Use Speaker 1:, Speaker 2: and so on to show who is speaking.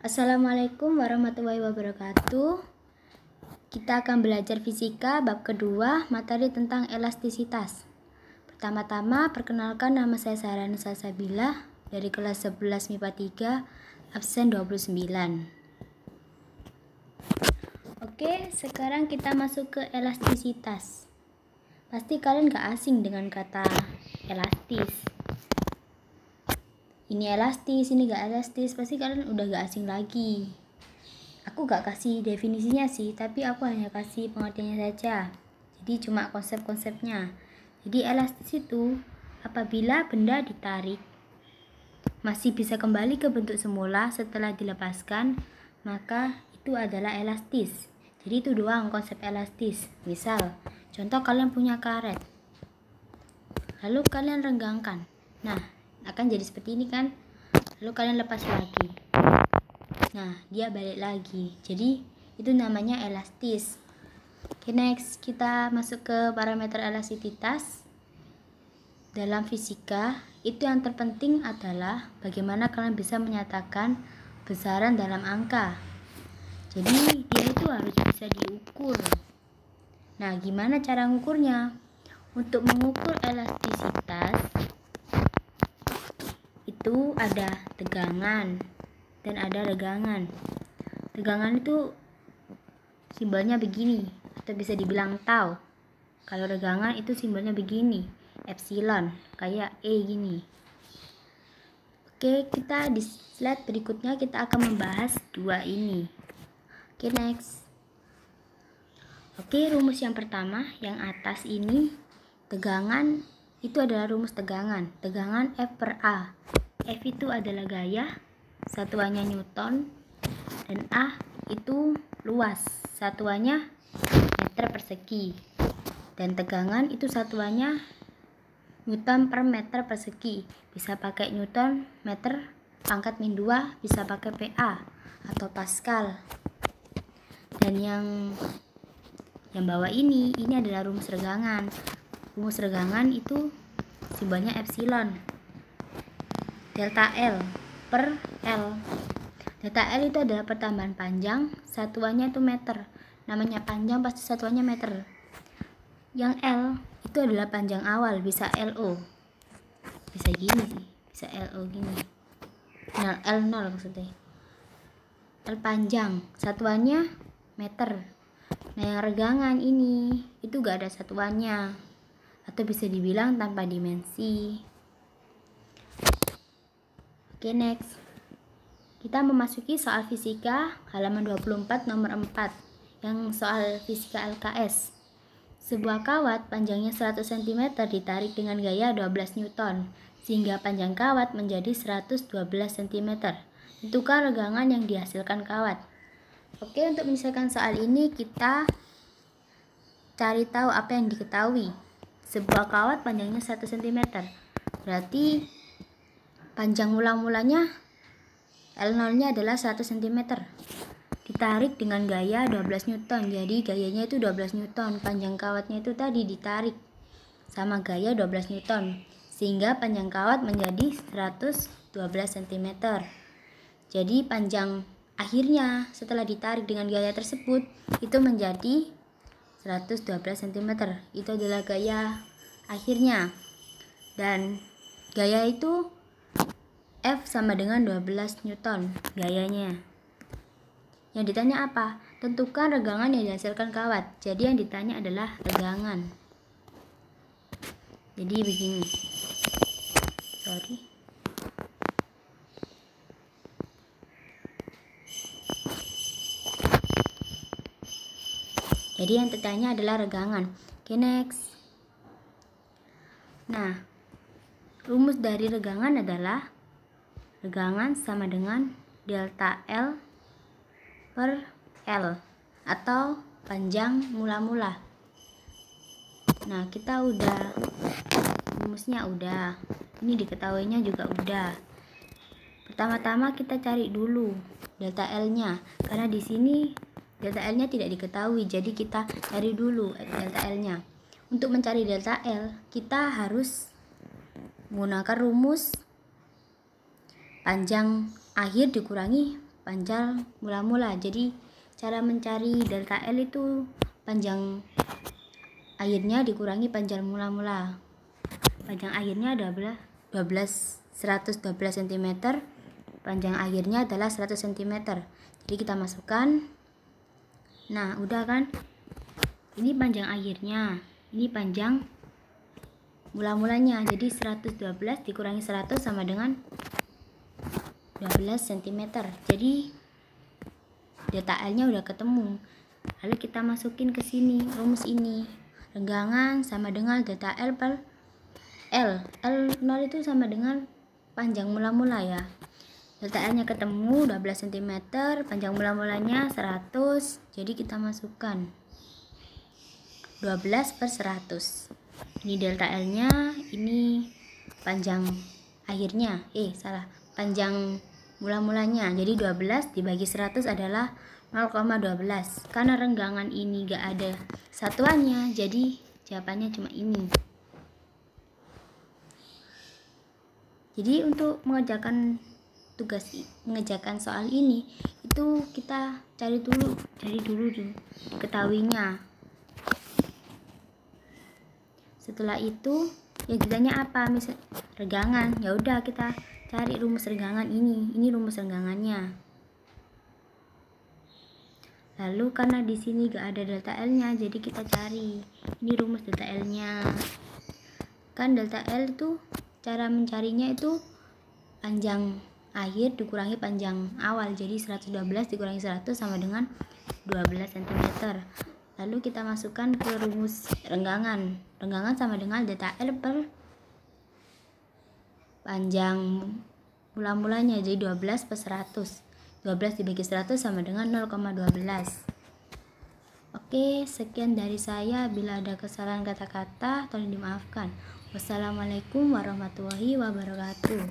Speaker 1: Assalamualaikum warahmatullahi wabarakatuh. Kita akan belajar fisika bab kedua, materi tentang elastisitas. Pertama-tama, perkenalkan, nama saya Sahrani Salsabila dari kelas 11 MIPA 3, absen 29. Oke, sekarang kita masuk ke elastisitas. Pasti kalian gak asing dengan kata elastis. Ini elastis, ini gak elastis, pasti kalian udah gak asing lagi. Aku gak kasih definisinya sih, tapi aku hanya kasih pengertiannya saja. Jadi cuma konsep-konsepnya. Jadi elastis itu apabila benda ditarik masih bisa kembali ke bentuk semula setelah dilepaskan, maka itu adalah elastis. Jadi itu doang konsep elastis. Misal, contoh kalian punya karet, lalu kalian renggangkan. Nah, akan jadi seperti ini kan, lalu kalian lepas lagi, nah dia balik lagi, jadi itu namanya elastis. Oke, next kita masuk ke parameter elastisitas. Dalam fisika itu yang terpenting adalah bagaimana kalian bisa menyatakan besaran dalam angka. Jadi dia itu harus bisa diukur. Nah, gimana cara mengukurnya? Untuk mengukur elastisitas itu ada tegangan dan ada regangan. Tegangan itu simbolnya begini, atau bisa dibilang tau. Kalau regangan itu simbolnya begini, epsilon, kayak E gini. Oke, kita di slide berikutnya kita akan membahas dua ini. Oke, next. Oke, rumus yang pertama, yang atas ini, tegangan itu adalah rumus tegangan. Tegangan F per A. F itu adalah gaya, satuannya Newton, dan A itu luas, satuannya meter persegi, dan tegangan itu satuannya Newton per meter persegi. Bisa pakai Newton meter pangkat min 2, bisa pakai PA atau Pascal. Dan yang bawah ini adalah rumus regangan. Rumus regangan itu simbolnya epsilon, delta L per L. Delta L itu adalah pertambahan panjang, satuannya itu meter. Namanya panjang pasti satuannya meter. Yang L itu adalah panjang awal, bisa LO. Bisa gini sih, bisa LO gini. Nah, L0 maksudnya. L panjang, satuannya meter. Nah, yang regangan ini itu gak ada satuannya, atau bisa dibilang tanpa dimensi. Oke, next. Kita memasuki soal fisika halaman 24 nomor 4, yang soal fisika LKS. Sebuah kawat panjangnya 100 cm ditarik dengan gaya 12 Newton, sehingga panjang kawat menjadi 112 cm. Tentukan regangan yang dihasilkan kawat. Oke, untuk menyelesaikan soal ini kita cari tahu apa yang diketahui. Sebuah kawat panjangnya 1 cm, berarti panjang mula-mulanya L0-nya adalah 1 cm. Ditarik dengan gaya 12 Newton. Jadi gayanya itu 12 Newton. Panjang kawatnya itu tadi ditarik sama gaya 12 Newton, sehingga panjang kawat menjadi 112 cm. Jadi panjang akhirnya setelah ditarik dengan gaya tersebut itu menjadi 112 cm. Itu adalah gaya akhirnya. Dan gaya itu F sama dengan 12 Newton gayanya. Yang ditanya apa? Tentukan regangan yang dihasilkan kawat. Jadi yang ditanya adalah regangan. Jadi begini. Jadi yang ditanya adalah regangan. Oke, next. Nah, rumus dari regangan adalah regangan sama dengan delta L per L atau panjang mula-mula. Nah, kita udah rumusnya udah. Ini diketahuinya juga udah. Pertama-tama kita cari dulu delta L-nya, karena di sini delta L-nya tidak diketahui. Jadi kita cari dulu delta L-nya. Untuk mencari delta L, kita harus menggunakan rumus panjang akhir dikurangi panjang mula-mula. Jadi cara mencari delta L itu panjang airnya dikurangi panjang mula-mula. Panjang airnya adalah 112 cm, panjang airnya adalah 100 cm. Jadi kita masukkan. Nah, udah kan? Ini panjang airnya, ini panjang mula-mulanya. Jadi 112 dikurangi 100 sama dengan 12 cm. Jadi delta L-nya udah ketemu. Lalu kita masukin ke sini rumus ini. Renggangan sama dengan delta L per L. L0 itu sama dengan panjang mula-mula ya. Delta L-nya ketemu 12 cm, panjang mula-mulanya 100. Jadi kita masukkan 12 per 100. Ini delta L-nya, ini panjang akhirnya. Panjang mula-mulanya. Jadi 12 dibagi 100 adalah 0,12. Karena renggangan ini gak ada satuannya, jadi jawabannya cuma ini. Jadi untuk mengerjakan soal ini itu kita cari dulu ketahuinya. Setelah itu yang ditanya apa? Misal renggangan, ya udah kita cari rumus renggangan ini. Ini rumus renggangannya. Lalu karena di sini gak ada delta L-nya, jadi kita cari. Ini rumus delta L-nya. Kan delta L itu cara mencarinya itu panjang akhir dikurangi panjang awal. Jadi 112 dikurangi 100 sama dengan 12 cm. Lalu kita masukkan ke rumus renggangan. Renggangan sama dengan delta L per panjang mula-mulanya. Jadi 12 per 100. 12 dibagi 100 sama dengan 0,12. Oke, sekian dari saya. Bila ada kesalahan kata-kata tolong dimaafkan. Wassalamualaikum warahmatullahi wabarakatuh.